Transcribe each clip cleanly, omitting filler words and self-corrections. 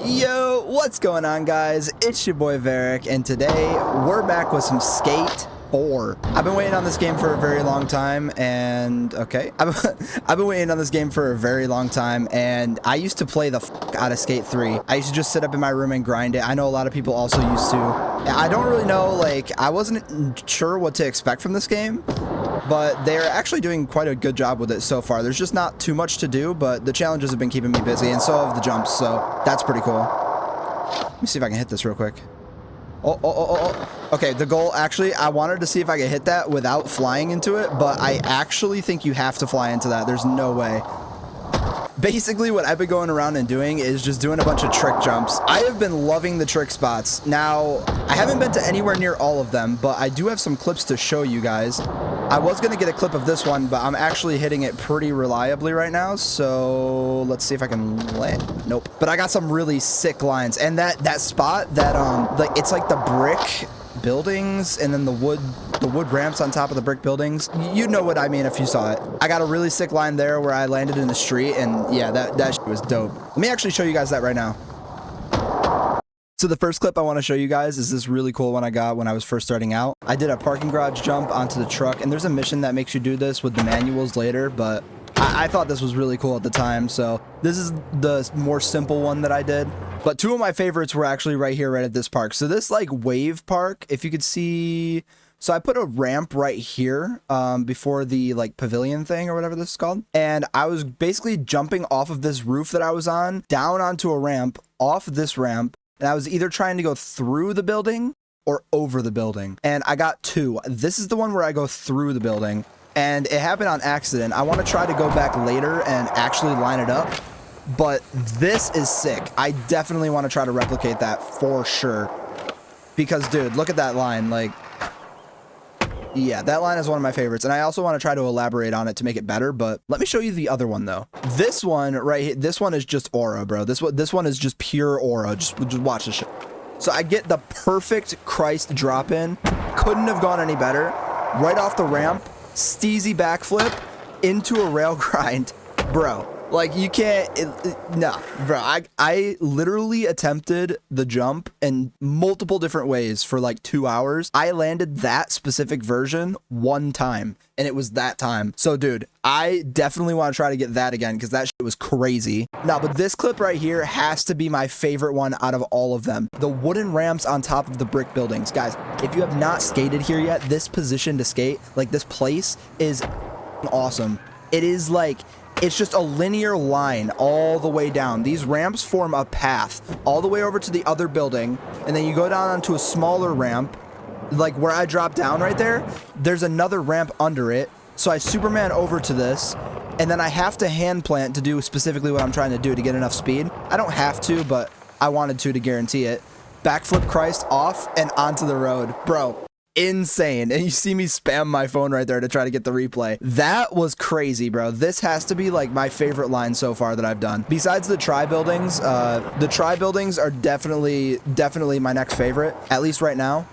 Yo, what's going on, guys? It's your boy Varric, and today we're back with some Skate 4. I've been waiting on this game for a very long time, and I've been waiting on this game for a very long time, and I used to play the f out of Skate 3. I used to just sit up in my room and grind it. I know a lot of people also used to. I don't really know, like, I wasn't sure what to expect from this game, but they're actually doing quite a good job with it so far. There's just not too much to do, but the challenges have been keeping me busy, and so have the jumps, so that's pretty cool. Let me see if I can hit this real quick. Oh. Okay, the goal, actually, I wanted to see if I could hit that without flying into it, but I actually think you have to fly into that. There's no way. Basically, what I've been going around and doing is just doing a bunch of trick jumps. I have been loving the trick spots. Now, I haven't been to anywhere near all of them, but I do have some clips to show you guys. I was going to get a clip of this one, but I'm actually hitting it pretty reliably right now, so let's see if I can land. Nope. But I got some really sick lines, and that spot, like, it's like the brick buildings and then the wood ramps on top of the brick buildings. You know what I mean if you saw it. I got a really sick line there where I landed in the street, and yeah, that shit was dope. Let me actually show you guys that right now. So the first clip I want to show you guys is this really cool one I got when I was first starting out. I did a parking garage jump onto the truck, and there's a mission that makes you do this with the manuals later, but I thought this was really cool at the time, so this is the more simple one that I did. But two of my favorites were actually right here, right at this park. So this, like, wave park, if you could see... So I put a ramp right here before the, like, pavilion thing or whatever this is called. And I was basically jumping off of this roof that I was on, down onto a ramp, off this ramp. And I was either trying to go through the building or over the building. And I got two. This is the one where I go through the building. And it happened on accident. I want to try to go back later and actually line it up. But this is sick. I definitely want to try to replicate that for sure. Because, dude, look at that line. Like, yeah, that line is one of my favorites. And I also want to try to elaborate on it to make it better. But let me show you the other one, though. This one right here, this one is just aura, bro. This one is just pure aura. Just watch this shit. So I get the perfect Christ drop in. Couldn't have gone any better. Right off the ramp. Steezy backflip into a rail grind. Bro. Like, you can't, no, bro, I literally attempted the jump in multiple different ways for like 2 hours. I landed that specific version one time, and it was that time. So, dude, I definitely want to try to get that again, because that shit was crazy. Now, but this clip right here has to be my favorite one out of all of them. The wooden ramps on top of the brick buildings. Guys, if you have not skated here yet, this position to skate, like, this place is awesome. It is like... It's just a linear line all the way down. These ramps form a path all the way over to the other building, and then you go down onto a smaller ramp, like where I dropped down right there. There's another ramp under it, so I Superman over to this, and then I have to hand plant to do specifically what I'm trying to do to get enough speed. I don't have to, but I wanted to guarantee it. Backflip Christ off and onto the road. Bro. Insane. And you see me spam my phone right there to try to get the replay. That was crazy, bro. This has to be like my favorite line so far that I've done. Besides the buildings are definitely my next favorite, at least right now.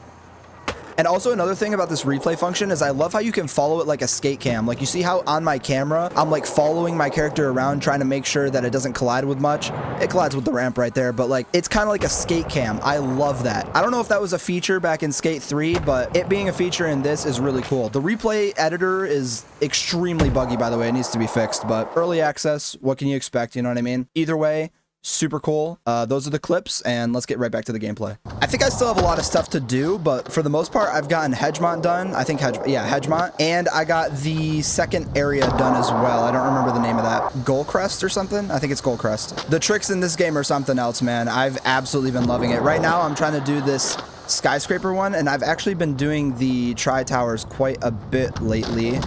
And also another thing about this replay function is I love how you can follow it like a skate cam. Like, you see how on my camera, I'm like following my character around trying to make sure that it doesn't collide with much. It collides with the ramp right there, but like, it's kind of like a skate cam. I love that. I don't know if that was a feature back in Skate 3, but it being a feature in this is really cool. The replay editor is extremely buggy, by the way. It needs to be fixed, but early access, what can you expect? You know what I mean? Either way, super cool. Those are the clips, and let's get right back to the gameplay. I think I still have a lot of stuff to do, but for the most part, I've gotten Hedgemont done. I think Hedgemont, and I got the second area done as well. I don't remember the name of that. Goalcrest or something? I think it's Goalcrest. The tricks in this game are something else, man. I've absolutely been loving it. Right now, I'm trying to do this skyscraper one, and I've actually been doing the tri-towers quite a bit lately,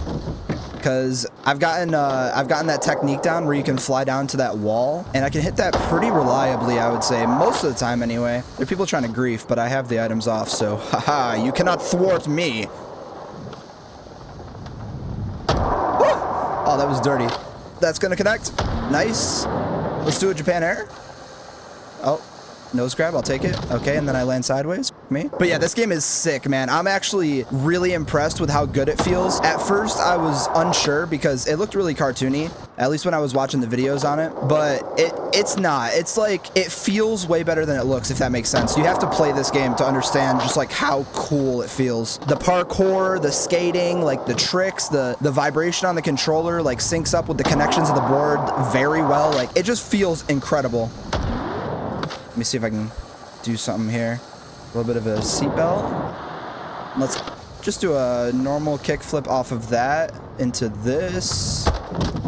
because I've gotten that technique down where you can fly down to that wall, and I can hit that pretty reliably, I would say, most of the time anyway. There are people trying to grief, but I have the items off, so haha, you cannot thwart me. Woo! Oh, that was dirty. That's gonna connect. Nice. Let's do a Japan Air. Oh, Nose grab, I'll take it. Okay, and then I land sideways. Me. But yeah, this game is sick, man. I'm actually really impressed with how good it feels. At first, I was unsure because it looked really cartoony, at least when I was watching the videos on it. But it's not. It's like, it feels way better than it looks, if that makes sense. You have to play this game to understand just like how cool it feels. The parkour, the skating, like the tricks, the vibration on the controller, like syncs up with the connections of the board very well. Like, it just feels incredible. Let me see if I can do something here. A little bit of a seatbelt. Let's just do a normal kickflip off of that into this.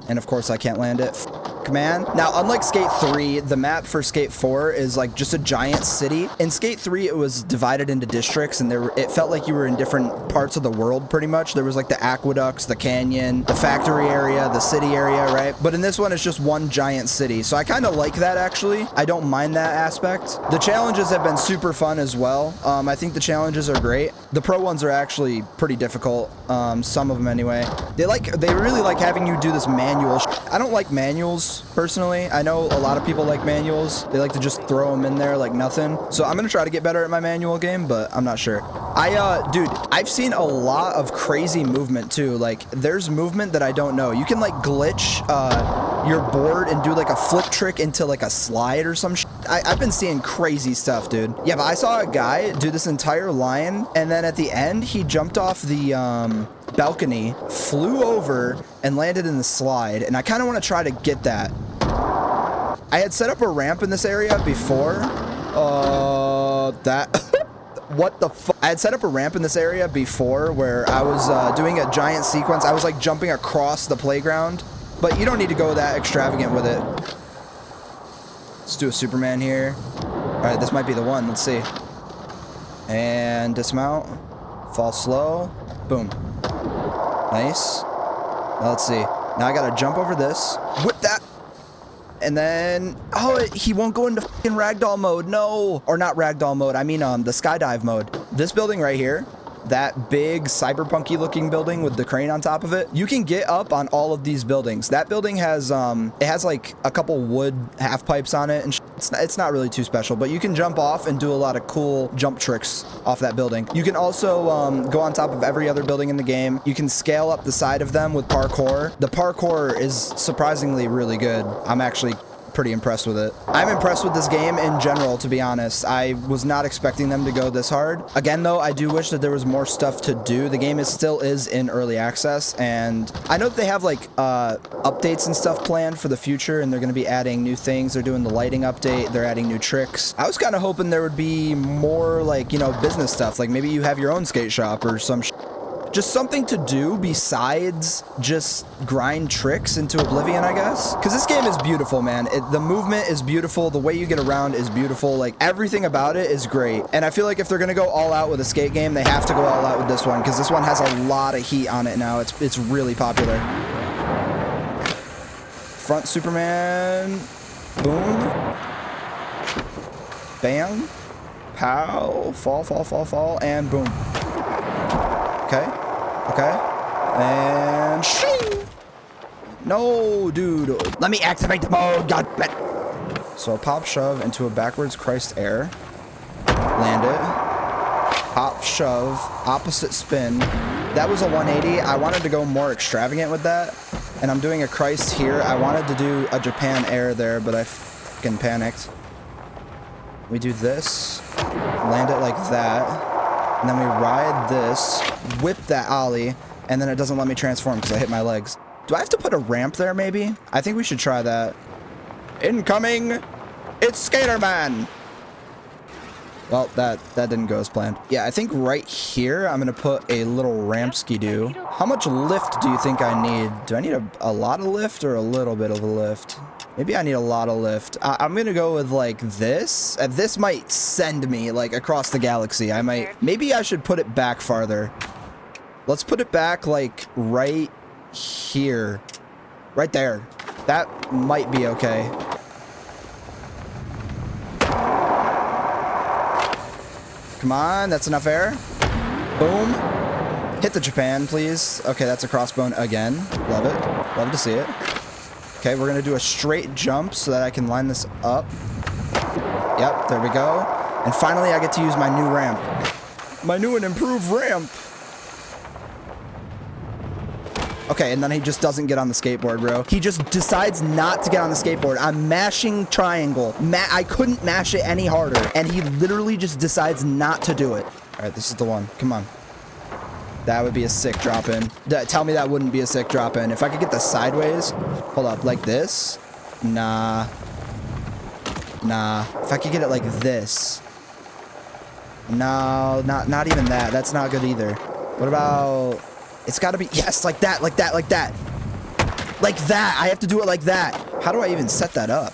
And of course I can't land it. Man. Now, unlike Skate 3, the map for Skate 4 is like just a giant city. In Skate 3, it was divided into districts, and it felt like you were in different parts of the world, pretty much. There was like the aqueducts, the canyon, the factory area, the city area, right? But in this one, it's just one giant city. So I kind of like that, actually. I don't mind that aspect. The challenges have been super fun as well. I think the challenges are great. The pro ones are actually pretty difficult. Some of them anyway. They really like having you do this manual. I don't like manuals personally. I know a lot of people like manuals. They like to just throw them in there like nothing. So I'm gonna try to get better at my manual game, but I'm not sure. Dude, I've seen a lot of crazy movement too. Like, there's movement that I don't know. You can like glitch your board and do like a flip trick into like a slide or some shit. I've been seeing crazy stuff, dude. Yeah, but I saw a guy do this entire line, and then at the end, he jumped off the balcony, flew over, and landed in the slide, and I kind of want to try to get that. I had set up a ramp in this area before. What the fuck? I had set up a ramp in this area before where I was doing a giant sequence. I was like jumping across the playground, but you don't need to go that extravagant with it. Let's do a Superman here. All right, this might be the one. Let's see. And dismount. Fall slow. Boom. Nice. Now let's see. Now I gotta jump over this. Whip that. And then, oh, he won't go into fucking ragdoll mode. No. Or not ragdoll mode. I mean, the skydive mode. This building right here, that big cyberpunky looking building with the crane on top of it, you can get up on all of these buildings. That building has, it has like a couple wood half pipes on it, and it's not really too special, but you can jump off and do a lot of cool jump tricks off that building. You can also go on top of every other building in the game. You can scale up the side of them with parkour. The parkour is surprisingly really good. I'm actually pretty impressed with it. I'm impressed with this game in general, to be honest. I was not expecting them to go this hard. Again, though, I do wish that there was more stuff to do. The game still is in early access, and I know that they have like updates and stuff planned for the future, and they're going to be adding new things. They're doing the lighting update. They're adding new tricks. I was kind of hoping there would be more like, you know, business stuff. Like maybe you have your own skate shop or some just something to do besides just grind tricks into oblivion, I guess. Because this game is beautiful, man. The movement is beautiful. The way you get around is beautiful. Like, everything about it is great. And I feel like if they're going to go all out with a skate game, they have to go all out with this one, because this one has a lot of heat on it now. It's really popular. Front Superman. Boom. Bam. Pow. Fall, fall, fall, fall. And boom. Okay. Okay. And shing! No, dude. Let me activate the mode. God damn it. So pop shove into a backwards Christ air. Land it. Pop shove. Opposite spin. That was a 180. I wanted to go more extravagant with that. And I'm doing a Christ here. I wanted to do a Japan air there, but I fucking panicked. We do this. Land it like that. And then we ride this, whip that ollie, and then it doesn't let me transform because I hit my legs. Do I have to put a ramp there, maybe? I think we should try that. Incoming! It's Skater Man! Well, that didn't go as planned. Yeah, I think right here, I'm going to put a little ramp skidoo. How much lift do you think I need? Do I need a lot of lift or a little bit of a lift? Maybe I need a lot of lift. I'm going to go with like this. This might send me like across the galaxy. Maybe I should put it back farther. Let's put it back like right here. Right there. That might be okay. Come on, that's enough air. Boom. Hit the Japan, please. Okay, that's a crossbone again. Love it. Love to see it. Okay, we're gonna do a straight jump so that I can line this up. Yep, there we go. And finally, I get to use my new ramp. My new and improved ramp. Okay, and then he just doesn't get on the skateboard, bro. He just decides not to get on the skateboard. I'm mashing triangle. I couldn't mash it any harder. And he literally just decides not to do it. All right, this is the one. Come on. That would be a sick drop-in. Tell me that wouldn't be a sick drop-in. If I could get the sideways. Hold up, like this? Nah. Nah. If I could get it like this. No, not even that. That's not good either. What about... It's got to be, yes, like that, like that, like that. Like that. I have to do it like that. How do I even set that up?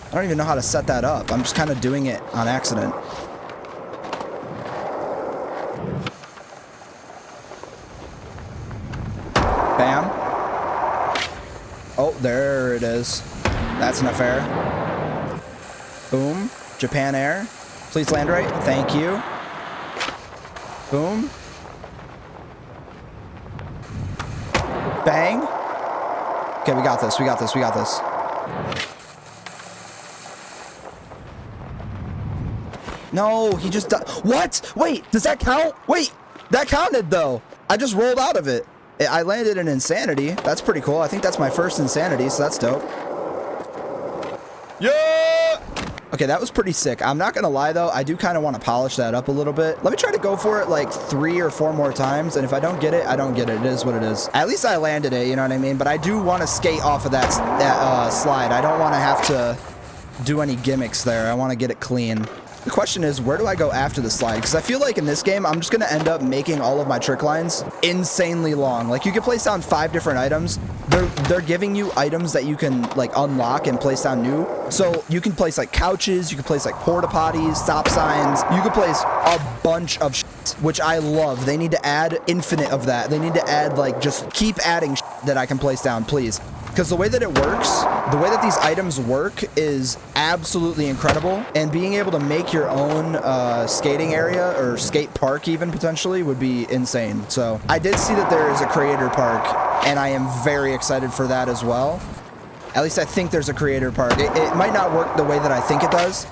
I don't even know how to set that up. I'm just kind of doing it on accident. Bam. Oh, there it is. That's enough air. Boom. Japan Air. Please land right. Thank you. Boom. Bang. Okay, we got this. We got this. We got this. No, he just... What? Wait, does that count? Wait, that counted, though. I just rolled out of it. I landed in Insanity. That's pretty cool. I think that's my first Insanity, so that's dope. Yeah! Okay, that was pretty sick. I'm not gonna lie, though. I do kind of want to polish that up a little bit. Let me try to go for it like 3 or 4 more times, and if I don't get it, I don't get it. It is what it is. At least I landed it, you know what I mean? But I do want to skate off of that slide. I don't want to have to do any gimmicks there. I want to get it clean. The question is, where do I go after the slide? Because I feel like in this game, I'm just going to end up making all of my trick lines insanely long. Like, you can place down 5 different items. They're giving you items that you can, like, unlock and place down new. So you can place, like, couches. You can place, like, porta potties, stop signs. You can place a bunch of shit, which I love. They need to add infinite of that. They need to add, like, just keep adding shit that I can place down, please. Because the way that it works, the way that these items work is absolutely incredible. And being able to make your own skating area or skate park even potentially would be insane. So I did see that there is a creator park and I am very excited for that as well. At least I think there's a creator park. It might not work the way that I think it does.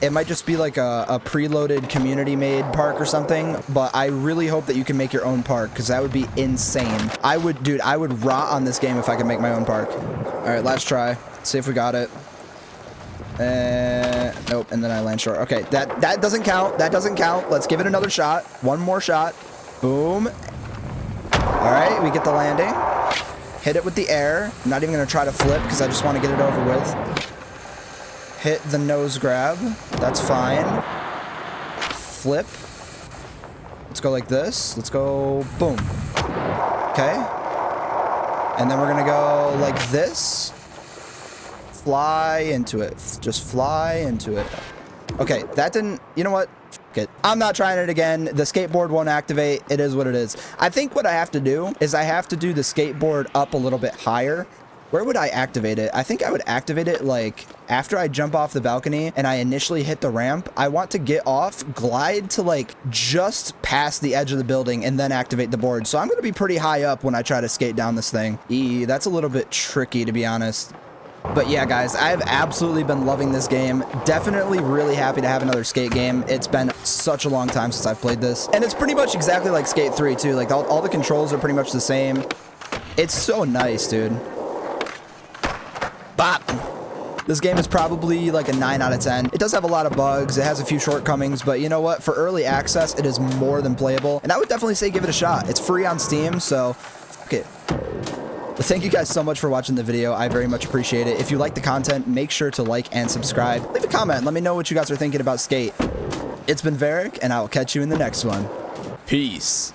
It might just be like a preloaded community-made park or something. But I really hope that you can make your own park because that would be insane. I would rot on this game if I could make my own park. All right, last try. See if we got it. Nope, and then I land short. Okay, that doesn't count. That doesn't count. Let's give it another shot. One more shot. Boom. All right, we get the landing. Hit it with the air. I'm not even going to try to flip because I just want to get it over with. Hit the nose grab. That's fine. Flip. Let's go like this. Let's go boom. Okay. And then we're going to go like this. Fly into it. Just fly into it. Okay, that didn't... You know what? It. I'm not trying it again. The skateboard won't activate. It is what it is. I think what I have to do is I have to do the skateboard up a little bit higher. Where would I activate it? I think I would activate it like after I jump off the balcony and I initially hit the ramp. I want to get off, glide to like just past the edge of the building and then activate the board. So I'm going to be pretty high up when I try to skate down this thing. That's a little bit tricky, to be honest. But yeah, guys, I've absolutely been loving this game. Definitely really happy to have another skate game. It's been such a long time since I've played this. And it's pretty much exactly like Skate 3, too. Like, all the controls are pretty much the same. It's so nice, dude. Bop! This game is probably like a 9 out of 10. It does have a lot of bugs. It has a few shortcomings. But you know what? For early access, it is more than playable. And I would definitely say give it a shot. It's free on Steam, so... Okay. But thank you guys so much for watching the video. I very much appreciate it. If you like the content, make sure to like and subscribe. Leave a comment. Let me know what you guys are thinking about Skate. It's been Varric, and I will catch you in the next one. Peace.